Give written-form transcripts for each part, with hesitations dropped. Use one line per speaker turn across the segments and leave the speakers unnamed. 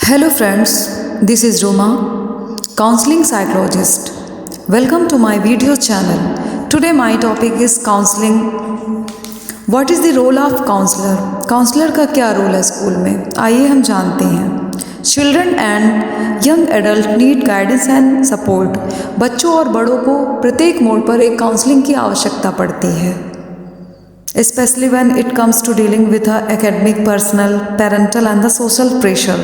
Hello friends, this is Roma, counseling psychologist. Welcome to my video channel. Today my topic is counseling. What is the role of counselor? Counsellor का क्या role है school में? आइए हम जानते हैं। Children and young adult need guidance and support. बच्चों और बड़ों को प्रत्येक मोड़ पर एक काउंसलिंग की आवश्यकता पड़ती है, especially when it comes to dealing with the academic, personal, parental and the social pressure.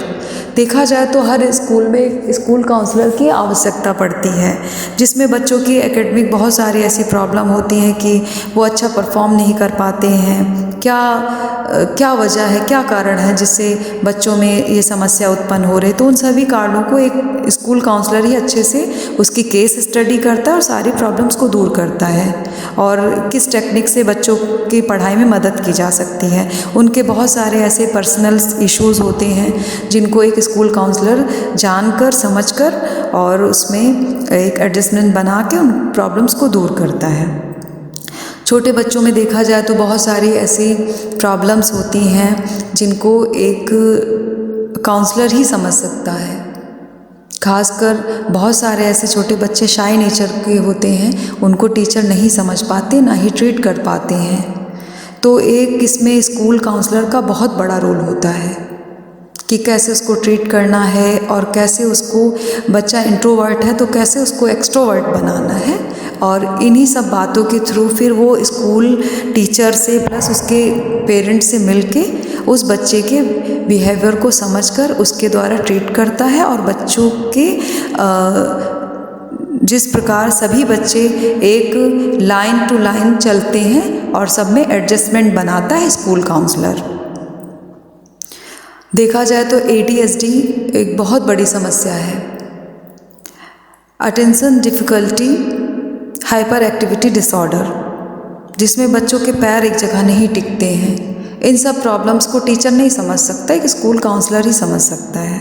देखा जाए तो हर स्कूल में एक स्कूल काउंसलर की आवश्यकता पड़ती है, जिसमें बच्चों की एकेडमिक बहुत सारी ऐसी प्रॉब्लम होती हैं कि वो अच्छा परफॉर्म नहीं कर पाते हैं। क्या वजह है, क्या कारण है जिससे बच्चों में ये समस्या उत्पन्न हो रही है। तो उन सभी कारणों को एक स्कूल काउंसलर ही अच्छे से उसकी केस स्टडी करता है और सारी प्रॉब्लम्स को दूर करता है, और किस टेक्निक से बच्चों की पढ़ाई में मदद की जा सकती है। उनके बहुत सारे ऐसे पर्सनल इश्यूज़ होते हैं जिनको एक स्कूल काउंसलर जानकर समझकर और उसमें एक एडजस्टमेंट बना के उन प्रॉब्लम्स को दूर करता है। छोटे बच्चों में देखा जाए तो बहुत सारी ऐसी प्रॉब्लम्स होती हैं जिनको एक काउंसलर ही समझ सकता है। खासकर बहुत सारे ऐसे छोटे बच्चे शाय नेचर के होते हैं, उनको टीचर नहीं समझ पाते, ना ही ट्रीट कर पाते हैं। तो एक इसमें स्कूल काउंसलर का बहुत बड़ा रोल होता है कि कैसे उसको ट्रीट करना है और कैसे उसको, बच्चा इंट्रोवर्ट है तो कैसे उसको एक्सट्रोवर्ट बनाना है, और इन्हीं सब बातों के थ्रू फिर वो स्कूल टीचर से प्लस उसके पेरेंट्स से मिलके उस बच्चे के बिहेवियर को समझकर उसके द्वारा ट्रीट करता है। और बच्चों के जिस प्रकार सभी बच्चे एक लाइन टू लाइन चलते हैं और सब में एडजस्टमेंट बनाता है स्कूल काउंसलर। देखा जाए तो ADHD एक बहुत बड़ी समस्या है। Attention difficulty hyper activity disorder, जिसमें बच्चों के पैर एक जगह नहीं टिकते हैं। इन सब प्रॉब्लम्स को टीचर नहीं समझ सकता, एक स्कूल काउंसलर ही समझ सकता है।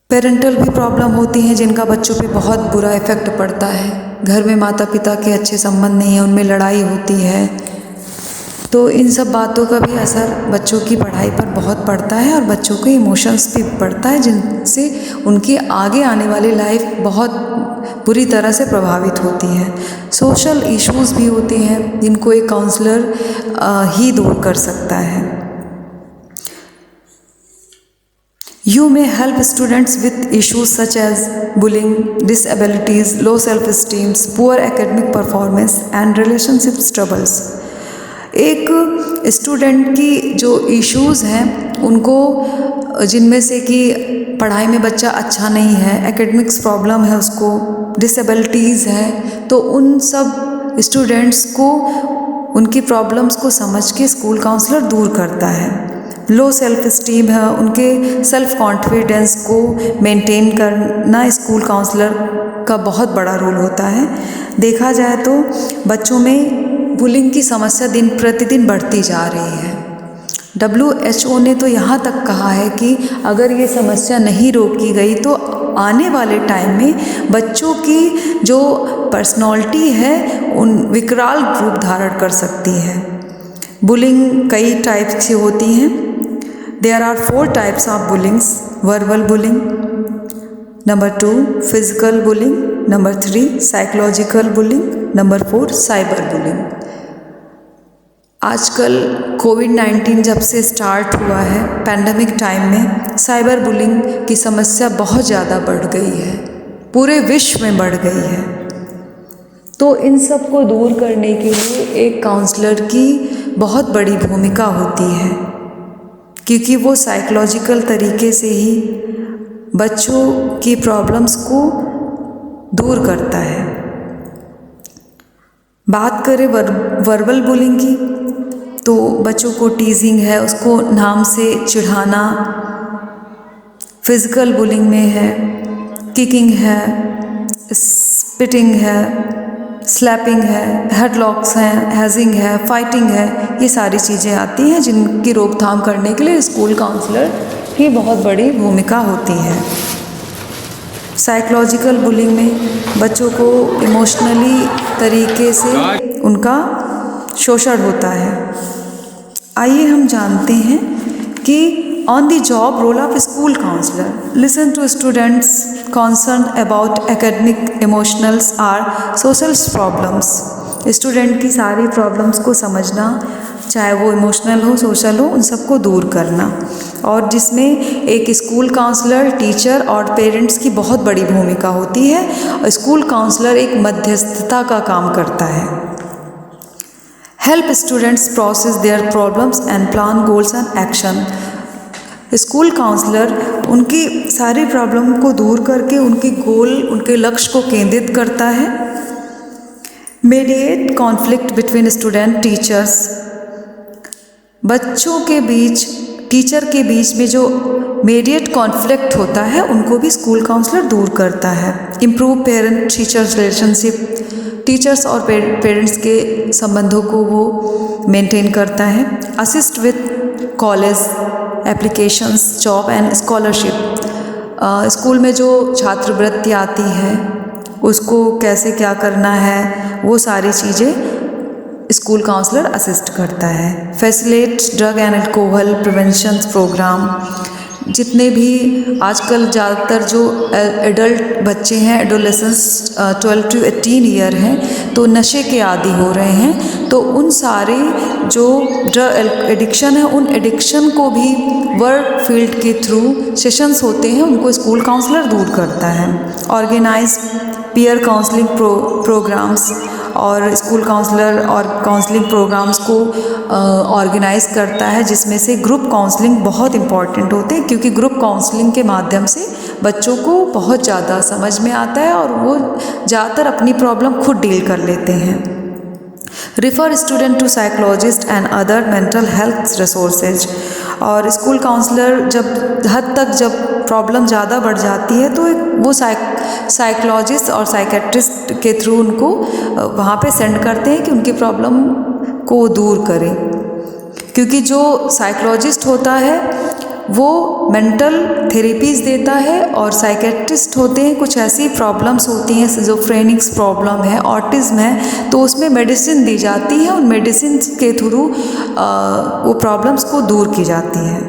पेरेंटल भी प्रॉब्लम होती हैं जिनका बच्चों पे बहुत बुरा इफ़ेक्ट पड़ता है। घर में माता पिता के अच्छे संबंध नहीं हैं, उनमें लड़ाई होती है, तो इन सब बातों का भी असर बच्चों की पढ़ाई पर बहुत पड़ता है और बच्चों के इमोशंस भी पड़ता है, जिनसे उनकी आगे आने वाली लाइफ बहुत बुरी तरह से प्रभावित होती है। सोशल इश्यूज़ भी होते हैं जिनको एक काउंसलर ही दूर कर सकता है। You may help students with issues such as bullying, disabilities, low self-esteem, poor academic performance and relationship troubles. एक स्टूडेंट की जो इश्यूज़ हैं उनको, जिनमें से कि पढ़ाई में बच्चा अच्छा नहीं है, एकेडमिक्स प्रॉब्लम है उसको, डिसेबिलिटीज़ है, तो उन सब स्टूडेंट्स को उनकी प्रॉब्लम्स को समझ के स्कूल काउंसलर दूर करता है। लो सेल्फ इस्टीम है, उनके सेल्फ कॉन्फिडेंस को मेंटेन करना स्कूल काउंसलर का बहुत बड़ा रोल होता है। देखा जाए तो बच्चों में बुलिंग की समस्या दिन प्रतिदिन बढ़ती जा रही है। WHO ने तो यहाँ तक कहा है कि अगर ये समस्या नहीं रोकी गई तो आने वाले टाइम में बच्चों की जो पर्सनालिटी है उन विकराल रूप धारण कर सकती है। बुलिंग कई टाइप से होती हैं। There are 4 types of bullyings. Verbal bullying, number 2 physical bullying, number 3 psychological bullying, number 4 cyber bullying. आजकल कोविड-19 जब से स्टार्ट हुआ है, पैंडमिक टाइम में साइबर बुलिंग की समस्या बहुत ज़्यादा बढ़ गई है, पूरे विश्व में बढ़ गई है। तो इन सब को दूर करने के लिए एक काउंसलर की बहुत बड़ी भूमिका होती है, क्योंकि वो साइकोलॉजिकल तरीके से ही बच्चों की प्रॉब्लम्स को दूर करता है। बात करें वर्बल बुलिंग की, तो बच्चों को टीजिंग है, उसको नाम से चिढ़ाना। फिजिकल बुलिंग में है किकिंग है, स्पिटिंग है, स्लैपिंग है, हेडलॉक्स हैं, हैजिंग है, फाइटिंग है, ये सारी चीज़ें आती हैं जिनकी रोकथाम करने के लिए स्कूल काउंसलर की बहुत बड़ी भूमिका होती है। साइकोलॉजिकल बुलिंग में बच्चों को इमोशनली तरीके से उनका शोषण होता है। आइए हम जानते हैं कि On the job role of school counselor. Listen to students concerned about academic, emotionals or social problems. Student की सारी प्रॉब्लम्स को समझना, चाहे वो इमोशनल हो, सोशल हो, उन सबको दूर करना, और जिसमें एक स्कूल काउंसलर, टीचर और पेरेंट्स की बहुत बड़ी भूमिका होती है। स्कूल काउंसलर एक मध्यस्थता का काम करता है। Help students process their problems and plan goals and action. School counsellor उनकी सारी प्रॉब्लम को दूर करके उनकी गोल, उनके लक्ष्य को केंद्रित करता है। Mediate conflict between student teachers. बच्चों के बीच, टीचर के बीच में जो मीडिएट कॉन्फ्लिक्ट होता है उनको भी स्कूल काउंसलर दूर करता है। Improve parent teachers relationship. Teachers और पेरेंट्स के संबंधों को वो मेंटेन करता है। Assist with college applications, job and scholarship. School में जो छात्रवृत्ति आती है उसको कैसे क्या करना है, वो सारी चीज़ें स्कूल काउंसलर असिस्ट करता है। Facilitate drug and alcohol prevention programme. जितने भी आजकल ज़्यादातर जो एडल्ट बच्चे हैं, एडोलेसेंस 12 to 18 ईयर हैं, तो नशे के आदी हो रहे हैं, तो उन सारे जो ड्रग एडिक्शन है, उन एडिक्शन को भी वर्क फील्ड के थ्रू सेशंस होते हैं, उनको स्कूल काउंसलर दूर करता है। ऑर्गेनाइज पीयर काउंसलिंग प्रोग्राम्स, और स्कूल काउंसलर और काउंसलिंग प्रोग्राम्स को ऑर्गेनाइज करता है, जिसमें से ग्रुप काउंसलिंग बहुत इम्पॉर्टेंट होते हैं, क्योंकि ग्रुप काउंसलिंग के माध्यम से बच्चों को बहुत ज़्यादा समझ में आता है और वो ज़्यादातर अपनी प्रॉब्लम खुद डील कर लेते हैं। Refer student to psychologist and other mental health resources. और स्कूल काउंसलर जब हद तक जब प्रॉब्लम ज़्यादा बढ़ जाती है तो वो साइकोलॉजिस्ट और साइकेट्रिस्ट के थ्रू उनको वहाँ पे सेंड करते हैं कि उनकी प्रॉब्लम को दूर करें, क्योंकि जो साइकोलॉजिस्ट होता है वो मेंटल थेरेपीज़ देता है, और साइकेट्रिस्ट होते हैं, कुछ ऐसी प्रॉब्लम्स होती हैं, सिजोफ्रेनिक्स प्रॉब्लम है, ऑटिज्म है, तो उसमें मेडिसिन दी जाती है, उन मेडिसिन के थ्रू वो प्रॉब्लम्स को दूर की जाती है।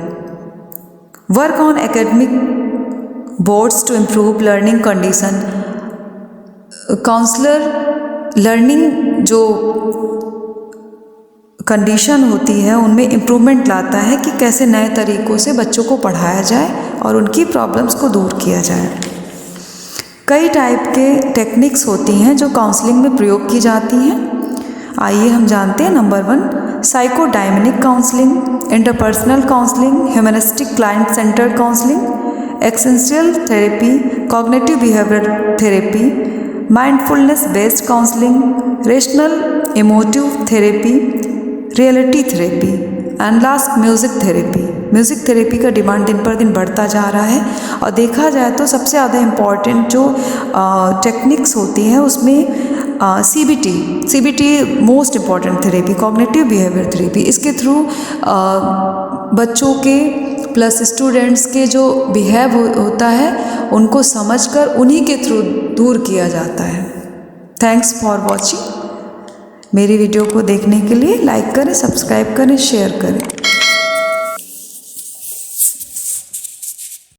Work on academic boards to improve learning condition. Counsellor learning जो कंडीशन होती है उनमें इम्प्रूवमेंट लाता है कि कैसे नए तरीक़ों से बच्चों को पढ़ाया जाए और उनकी प्रॉब्लम्स को दूर किया जाए। कई टाइप के टेक्निक्स होती हैं जो काउंसलिंग में प्रयोग की जाती हैं। आइए हम जानते हैं। Number 1, psychodynamic counselling, interpersonal counselling, humanistic client centred counselling, existential therapy, cognitive behaviour therapy, mindfulness based counselling, rational emotive therapy, reality therapy and last music therapy. Music therapy का डिमांड दिन पर दिन बढ़ता जा रहा है, और देखा जाए तो सबसे ज़्यादा इम्पॉर्टेंट जो टेक्निक्स होती हैं उसमें CBT most important therapy, cognitive behaviour therapy. इसके थ्रू बच्चों के प्लस स्टूडेंट्स के जो बिहेव होता है उनको समझकर उन्हीं के थ्रू दूर किया जाता है। Thanks for watching. मेरी वीडियो को देखने के लिए लाइक करें, सब्सक्राइब करें, शेयर करें।